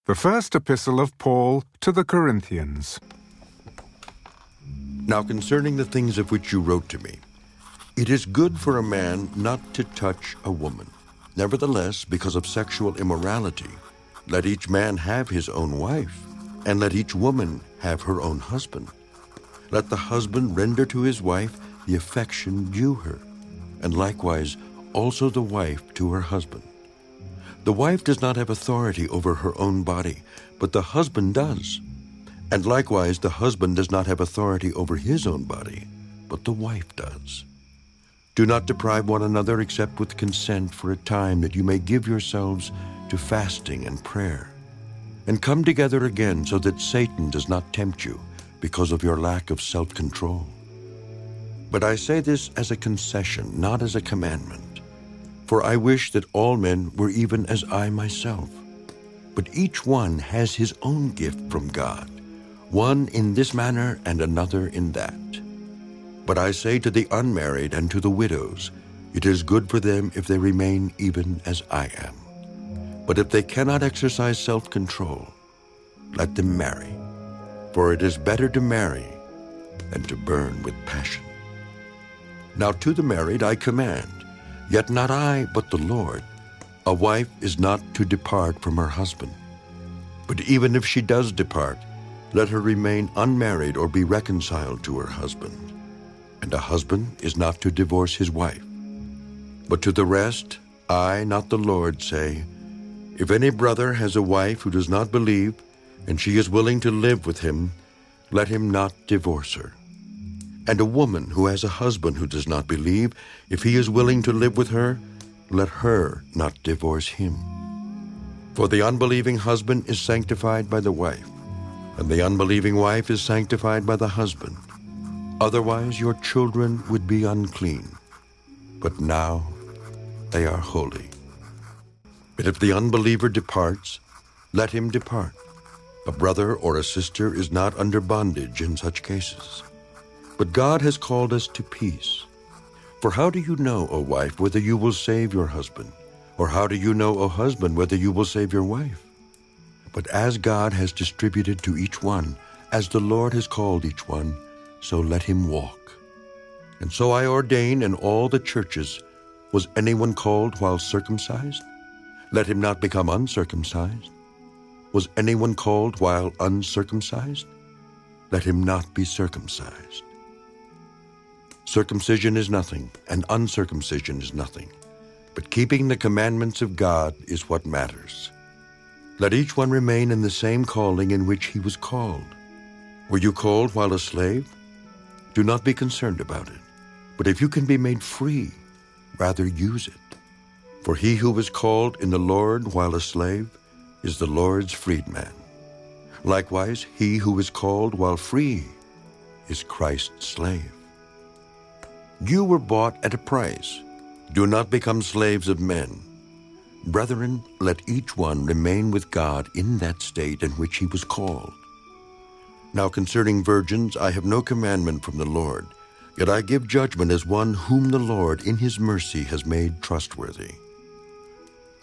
The first epistle of Paul to the Corinthians. Now concerning the things of which you wrote to me, it is good for a man not to touch a woman. Nevertheless, because of sexual immorality, let each man have his own wife, and let each woman have her own husband. Let the husband render to his wife the affection due her, and likewise also the wife to her husband. The wife does not have authority over her own body, but the husband does. And likewise the husband does not have authority over his own body, but the wife does. Do not deprive one another except with consent for a time, that you may give yourselves to fasting and prayer. And come together again, so that Satan does not tempt you because of your lack of self-control. But I say this as a concession, not as a commandment. For I wish that all men were even as I myself. But each one has his own gift from God, one in this manner and another in that. But I say to the unmarried and to the widows, it is good for them if they remain even as I am. But if they cannot exercise self-control, let them marry. For it is better to marry than to burn with passion. Now to the married I command, yet not I, but the Lord, a wife is not to depart from her husband. But even if she does depart, let her remain unmarried or be reconciled to her husband. And a husband is not to divorce his wife. But to the rest, I, not the Lord, say, if any brother has a wife who does not believe, and she is willing to live with him, let him not divorce her. And a woman who has a husband who does not believe, if he is willing to live with her, let her not divorce him. For the unbelieving husband is sanctified by the wife, and the unbelieving wife is sanctified by the husband. Otherwise your children would be unclean, but now they are holy. But if the unbeliever departs, let him depart. A brother or a sister is not under bondage in such cases. But God has called us to peace. For how do you know, O wife, whether you will save your husband? Or how do you know, O husband, whether you will save your wife? But as God has distributed to each one, as the Lord has called each one, so let him walk. And so I ordain in all the churches, was anyone called while circumcised? Let him not become uncircumcised. Was anyone called while uncircumcised? Let him not be circumcised. Circumcision is nothing, and uncircumcision is nothing, but keeping the commandments of God is what matters. Let each one remain in the same calling in which he was called. Were you called while a slave? Do not be concerned about it, but if you can be made free, rather use it. For he who was called in the Lord while a slave is the Lord's freedman. Likewise, he who is called while free is Christ's slave. You were bought at a price. Do not become slaves of men. Brethren, let each one remain with God in that state in which he was called. Now concerning virgins, I have no commandment from the Lord, yet I give judgment as one whom the Lord in his mercy has made trustworthy.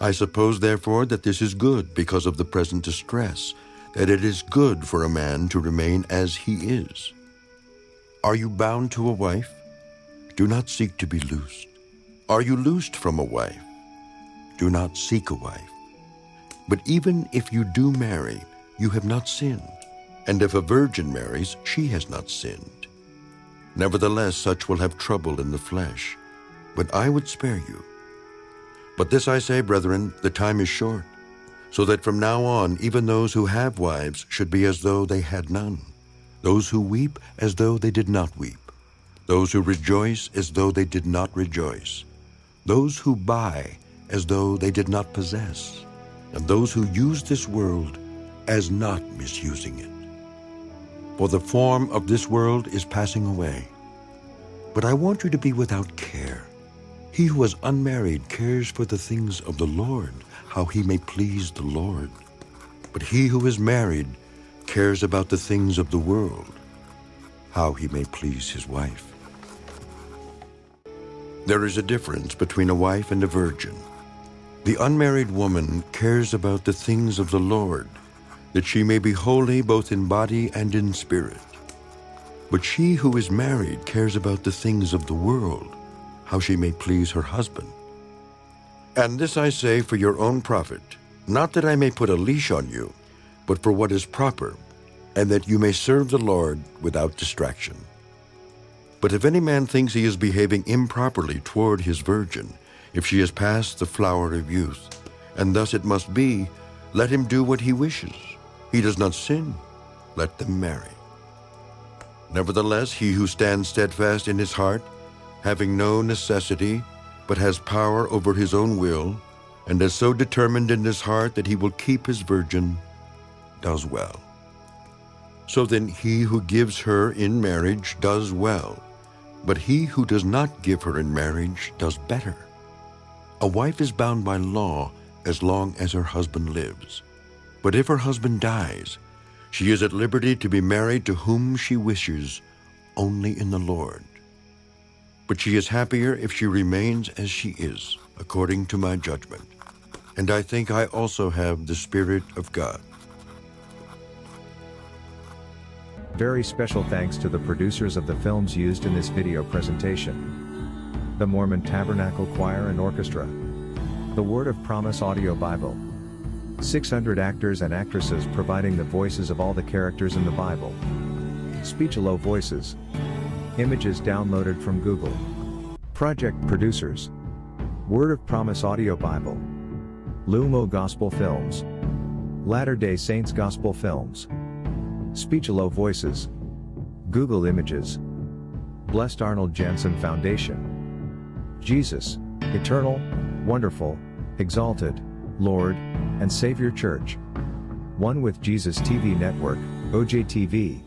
I suppose, therefore, that this is good because of the present distress, that it is good for a man to remain as he is. Are you bound to a wife? Do not seek to be loosed. Are you loosed from a wife? Do not seek a wife. But even if you do marry, you have not sinned. And if a virgin marries, she has not sinned. Nevertheless, such will have trouble in the flesh, but I would spare you. But this I say, brethren, the time is short, so that from now on even those who have wives should be as though they had none, those who weep as though they did not weep, those who rejoice as though they did not rejoice, those who buy as though they did not possess, and those who use this world as not misusing it. For the form of this world is passing away. But I want you to be without care. He who is unmarried cares for the things of the Lord, how he may please the Lord. But he who is married cares about the things of the world, how he may please his wife. There is a difference between a wife and a virgin. The unmarried woman cares about the things of the Lord, that she may be holy both in body and in spirit. But she who is married cares about the things of the world, how she may please her husband. And this I say for your own profit, not that I may put a leash on you, but for what is proper, and that you may serve the Lord without distraction. But if any man thinks he is behaving improperly toward his virgin, if she is past the flower of youth, and thus it must be, let him do what he wishes. He does not sin. Let them marry. Nevertheless, he who stands steadfast in his heart, having no necessity, but has power over his own will, and is so determined in his heart that he will keep his virgin, does well. So then he who gives her in marriage does well, but he who does not give her in marriage does better. A wife is bound by law as long as her husband lives. But if her husband dies, she is at liberty to be married to whom she wishes, only in the Lord. But she is happier if she remains as she is, according to my judgment. And I think I also have the Spirit of God. Very special thanks to the producers of the films used in this video presentation. The Mormon Tabernacle Choir and Orchestra. The Word of Promise Audio Bible. 600 actors and actresses providing the voices of all the characters in the Bible. Speechalo Voices. Images downloaded from Google. Project producers. Word of Promise Audio Bible. Lumo Gospel Films. Latter-day Saints Gospel Films. Speechalo Voices. Google Images. Blessed Arnold Jansen Foundation. Jesus, Eternal, Wonderful, Exalted, Lord, and Savior Church. One with Jesus TV Network, OJTV.